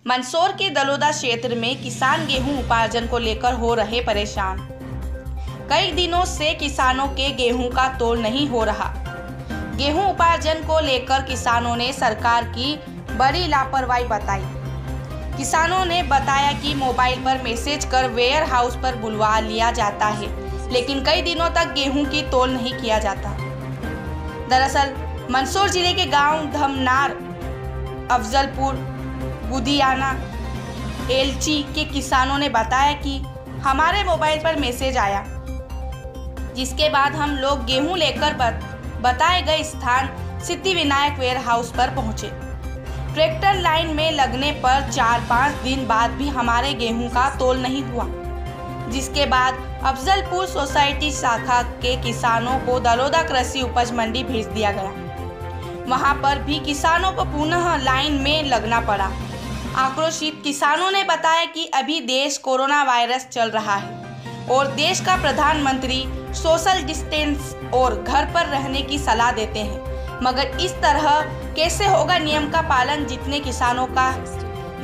मंदसौर के दलोदा क्षेत्र में किसान गेहूं उपार्जन को लेकर हो रहे परेशान। कई दिनों से किसानों के गेहूं का तोल नहीं हो रहा। गेहूं उपार्जन को लेकर किसानों ने सरकार की बड़ी लापरवाही बताई। किसानों ने बताया कि मोबाइल पर मैसेज कर वेयर हाउस पर बुलवा लिया जाता है, लेकिन कई दिनों तक गेहूं की तोल नहीं किया जाता। दरअसल मंदसौर जिले के गांव धमनार, अफजलपुर, गुदियाना, एलची के किसानों ने बताया कि हमारे मोबाइल पर मैसेज आया, जिसके बाद हम लोग गेहूं लेकर बताए गए स्थान सिद्धिविनायक वेयर हाउस पर पहुंचे। ट्रैक्टर लाइन में लगने पर 4-5 दिन बाद भी हमारे गेहूं का तोल नहीं हुआ, जिसके बाद अफजलपुर सोसाइटी शाखा के किसानों को दलोदा कृषि उपज मंडी भेज दिया गया। वहां पर भी किसानों को पुनः लाइन में लगना पड़ा। आक्रोशित किसानों ने बताया कि अभी देश कोरोना वायरस चल रहा है और देश का प्रधानमंत्री सोशल डिस्टेंस और घर पर रहने की सलाह देते हैं, मगर इस तरह कैसे होगा नियम का पालन। जितने किसानों का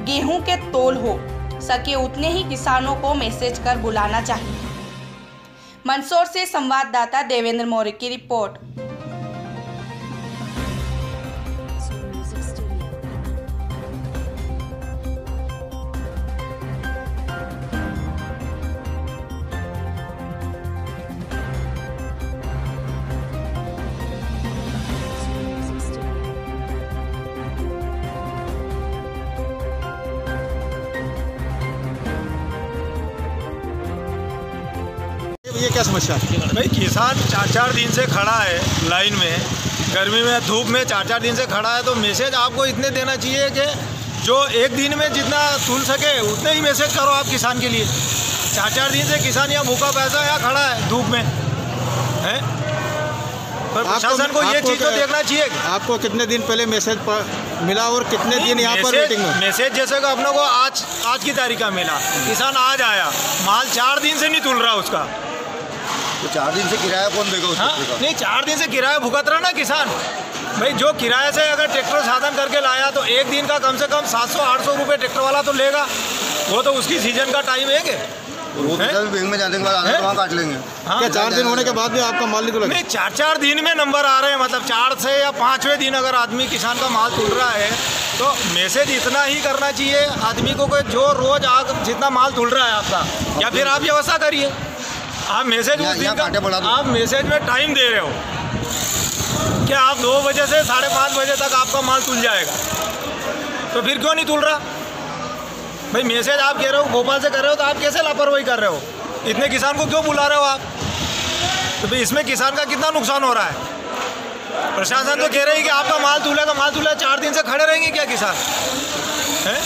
गेहूं के तोल हो सके उतने ही किसानों को मैसेज कर बुलाना चाहिए। मंदसौर से संवाददाता देवेंद्र मौर्य की रिपोर्ट। ये क्या समस्या है भाई? किसान 4-4 दिन से खड़ा है लाइन में, गर्मी में धूप में 4-4 दिन से खड़ा है, तो मैसेज आपको इतने देना चाहिए कि जो एक दिन में जितना तुल सके उतने ही मैसेज करो आप किसान के लिए। 4-4 दिन से किसान यहाँ भूखा पैसा यहाँ खड़ा है धूप में है, पर प्रशासन को ये चीज़ तो देखना चाहिए। आपको कितने दिन पहले मैसेज मिला और कितने दिन यहाँ पर मीटिंग में? मैसेज जैसे कि अपने को आज की तारीख का मिला, किसान आज आया, माल 4 दिन से नहीं तुल रहा उसका, तो 4 दिन से किराया कौन देगा उसका? नहीं, 4 दिन से किराया भुगत रहा ना किसान। भाई जो किराए से अगर ट्रैक्टर साधन करके लाया तो एक दिन का कम से कम 700-800 रुपये ट्रैक्टर वाला तो लेगा। वो तो उसकी सीजन का टाइम है कि वो तो बैंक में जाने के बाद आधा वहाँ काट लेंगे। हाँ, क्या 4 दिन होने के बाद भी आपका माल नहीं तुला? नहीं, 4-4 दिन में नंबर आ रहे हैं, मतलब 4 से या 5वें दिन अगर आदमी किसान का माल तुल रहा है तो मैसेज इतना ही करना चाहिए आदमी को कि जो रोज जितना माल तुल रहा है आपका, या फिर आप व्यवस्था करिए। आप मैसेज उस दिन का आप मैसेज में टाइम दे रहे हो कि आप 2 बजे से 5:30 बजे तक आपका माल तुल जाएगा, तो फिर क्यों नहीं तुल रहा? भाई मैसेज आप कह रहे हो भोपाल से कर रहे हो, तो आप कैसे लापरवाही कर रहे हो? इतने किसान को क्यों बुला रहे हो आप? तो भाई इसमें किसान का कितना नुकसान हो रहा है? प्रशासन तो कह रही है कि आपका माल तुलेगा 4 दिन से खड़े रहेंगे क्या किसान है?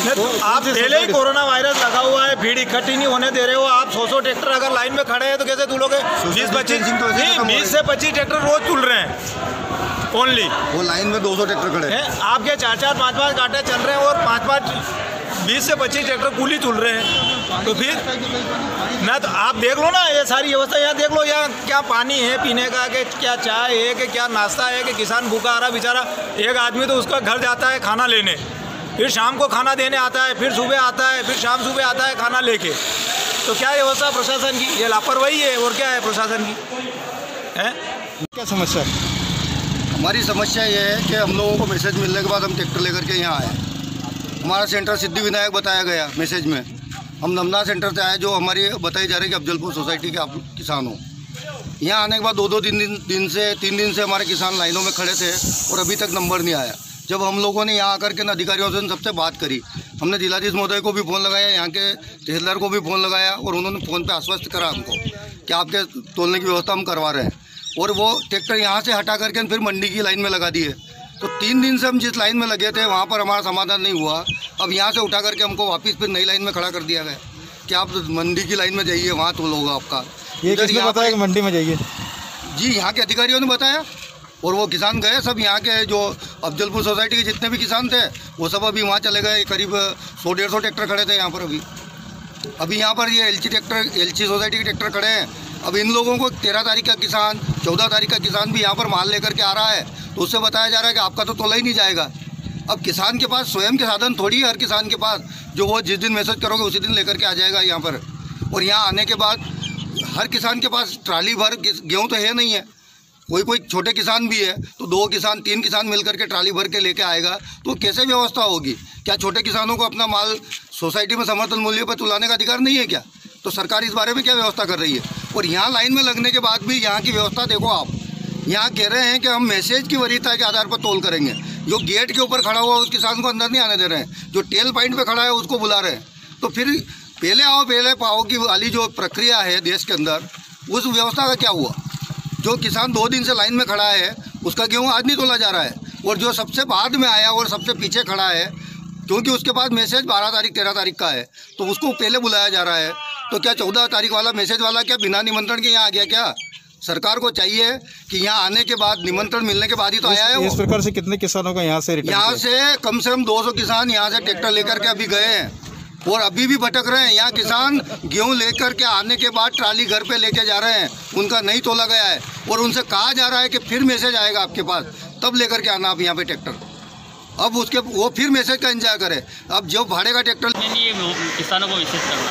तो आप पहले ही कोरोना वायरस लगा हुआ है, भीड़ इकट्ठी नहीं होने दे रहे हो। आप 100 ट्रैक्टर अगर लाइन में खड़े हैं तो कैसे तुलोगे? 20 से 25 ट्रैक्टर रोज तुल रहे हैं ओनली। वो लाइन में 200 ट्रैक्टर खड़े हैं। आपके 4-4, 5-5 कांटे चल रहे हैं और 20 से 25 ट्रैक्टर कूली तुल रहे हैं, तो फिर ना तो आप देख लो ना, ये सारी व्यवस्था यहाँ देख लो, यहाँ क्या पानी है पीने का, कि क्या चाय है, कि क्या नाश्ता है, कि किसान भूखा आ रहा बेचारा। एक आदमी तो उसका घर जाता है खाना लेने, फिर शाम को खाना देने आता है, फिर सुबह आता है, फिर शाम सुबह आता है खाना लेके। तो क्या व्यवस्था प्रशासन की? ये लापरवाही है और क्या है प्रशासन की है? क्या समस्या है? हमारी समस्या ये है कि हम लोगों को मैसेज मिलने के बाद हम ट्रैक्टर लेकर के यहाँ आए। हमारा सेंटर सिद्धिविनायक बताया गया मैसेज में। हम नमना सेंटर से आए, जो हमारी बताई जा रही है कि अफजलपुर सोसाइटी के आप किसान हो। यहाँ आने के बाद 3 दिन से हमारे किसान लाइनों में खड़े थे और अभी तक नंबर नहीं आया। जब हम लोगों ने यहाँ आकर के अधिकारियों से सबसे बात करी, हमने जिलाधीश महोदय को भी फ़ोन लगाया, यहाँ के तहसीलदार को भी फ़ोन लगाया, और उन्होंने फ़ोन पे आश्वस्त करा हमको कि आपके तोलने की व्यवस्था हम करवा रहे हैं। और वो ट्रैक्टर यहाँ से हटा करके फिर मंडी की लाइन में लगा दिए। तो 3 दिन से हम जिस लाइन में लगे थे वहाँ पर हमारा समाधान नहीं हुआ। अब यहाँ से उठा करके हमको वापस फिर नई लाइन में खड़ा कर दिया गया कि आप मंडी की लाइन में जाइए, वहाँ तोल होगा आपका। ये किसने बताया कि मंडी में जाइए? जी, यहाँ के अधिकारियों ने बताया, और वो किसान गए सब। यहाँ के जो अफजलपुर सोसाइटी के जितने भी किसान थे वो सब अभी वहाँ चले गए। करीब 100-150 ट्रैक्टर खड़े थे यहाँ पर। अभी यहाँ पर ये एलची सोसाइटी के ट्रैक्टर खड़े हैं। अब इन लोगों को 13 तारीख का किसान, 14 तारीख का किसान भी यहाँ पर माल लेकर के आ रहा है, तो उससे बताया जा रहा है कि आपका तो तोला ही नहीं जाएगा। अब किसान के पास स्वयं के साधन थोड़ी है हर किसान के पास, जो वो जिस दिन मैसेज करोगे उसी दिन लेकर के आ जाएगा यहाँ पर। और यहाँ आने के बाद हर किसान के पास ट्राली भर गेहूँ तो है नहीं है, कोई छोटे किसान भी है तो 2 किसान 3 किसान मिलकर के ट्राली भर के लेके आएगा, तो कैसे व्यवस्था होगी? क्या छोटे किसानों को अपना माल सोसाइटी में समर्थन मूल्य पर तुलाने का अधिकार नहीं है क्या? तो सरकार इस बारे में क्या व्यवस्था कर रही है? और यहाँ लाइन में लगने के बाद भी यहाँ की व्यवस्था देखो आप, यहाँ कह रहे हैं कि हम मैसेज की वरीयता के आधार पर तोल करेंगे। जो गेट के ऊपर खड़ा हुआ उस किसान को अंदर नहीं आने दे रहे हैं, जो टेल पॉइंट पे खड़ा है उसको बुला रहे हैं। तो फिर पहले आओ पहले पाओ की वाली जो प्रक्रिया है देश के अंदर, उस व्यवस्था का क्या हुआ? जो किसान 2 दिन से लाइन में खड़ा है उसका गेहूँ आज नहीं तोला जा रहा है, और जो सबसे बाद में आया और सबसे पीछे खड़ा है क्योंकि उसके पास मैसेज 12 तारीख 13 तारीख का है तो उसको पहले बुलाया जा रहा है। तो क्या 14 तारीख वाला मैसेज वाला क्या बिना निमंत्रण के यहाँ आ गया क्या? सरकार को चाहिए कि यहाँ आने के बाद निमंत्रण मिलने के बाद ही तो आया है। इस प्रकार से कितने किसानों का यहाँ से कम से कम 200 किसान यहाँ से ट्रैक्टर लेकर के अभी गए हैं और अभी भी भटक रहे हैं। यहाँ किसान गेहूँ लेकर के आने के बाद ट्राली घर पे लेके जा रहे हैं, उनका नहीं तोला गया है और उनसे कहा जा रहा है कि फिर मैसेज आएगा आपके पास तब लेकर के आना आप यहाँ पे ट्रैक्टर। अब उसके वो फिर मैसेज का इंतजार करे। अब जो भाड़े का ट्रैक्टर ये किसानों को मैसेज करना,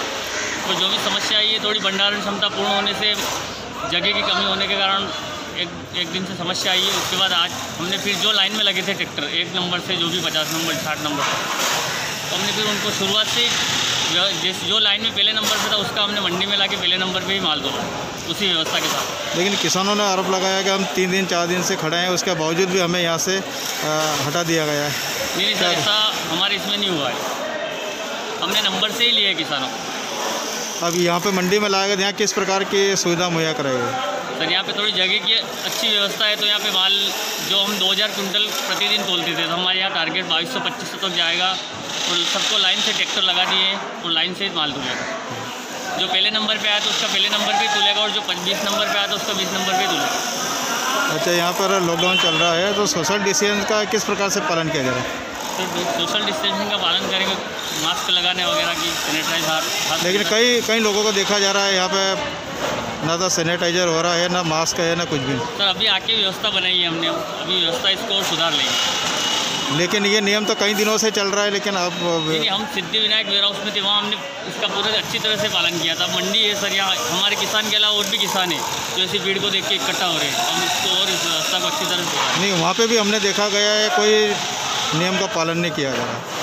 तो जो भी समस्या आई है थोड़ी भंडारण क्षमता पूर्ण होने से जगह की कमी होने के कारण एक दिन से समस्या आई है। उसके बाद आज हमने फिर जो लाइन में लगे थे ट्रैक्टर 1 नंबर से जो भी 50 नंबर 60 नंबर तो हमने फिर उनको शुरुआत से जो लाइन में पहले नंबर पे था उसका हमने मंडी में लाके पहले नंबर पे ही माल तोला उसी व्यवस्था के साथ। लेकिन किसानों ने आरोप लगाया कि हम 3 दिन 4 दिन से खड़े हैं, उसके बावजूद भी हमें यहाँ से हटा दिया गया है। नहीं सर, ऐसा हमारे इसमें नहीं हुआ है, हमने नंबर से ही लिया है किसानों को। अब यहाँ पे मंडी में लाएगा, यहाँ किस प्रकार की सुविधा मुहैया कराएगा? सर यहाँ पे थोड़ी जगह की अच्छी व्यवस्था है, तो यहाँ पे माल जो हम 2000 कुंटल प्रतिदिन तोलते थे तो हमारे यहाँ टारगेट 2200-2500 तक जाएगा। और सबको लाइन से ट्रैक्टर लगा दिए और लाइन से माल तुलेगा। जो पहले नंबर पे आया तो उसका पहले नंबर पे तुलेगा और जो 20 नंबर पे आया तो उसका 20 नंबर पे तुलेगा। अच्छा, यहाँ पर लॉकडाउन चल रहा है तो सोशल डिस्टेंस का किस प्रकार से पालन किया जा रहा है? तो सोशल डिस्टेंसिंग का पालन करेंगे, मास्क लगाने वगैरह की, सैनिटाइज हाथ। लेकिन कई लोगों को देखा जा रहा है यहाँ पे ना तो सैनिटाइजर हो रहा है, ना मास्क है, ना कुछ भी। सर अभी आके व्यवस्था बनाई है हमने, अभी व्यवस्था इसको और सुधार लेंगे। लेकिन ये नियम तो कई दिनों से चल रहा है, लेकिन अब नहीं, हम सिद्धिविनायक वेयर हाउस में थे, वहाँ हमने इसका पूरा अच्छी तरह से पालन किया था। मंडी है सर, यहाँ हमारे किसान के अलावा और भी किसान हैं जो ऐसी भीड़ को देख के इकट्ठा हो रहे हैं। हम इसको और इस व्यवस्था को अच्छी तरह से नहीं, वहाँ पे भी हमने देखा गया है कोई नियम का पालन नहीं किया जा रहा।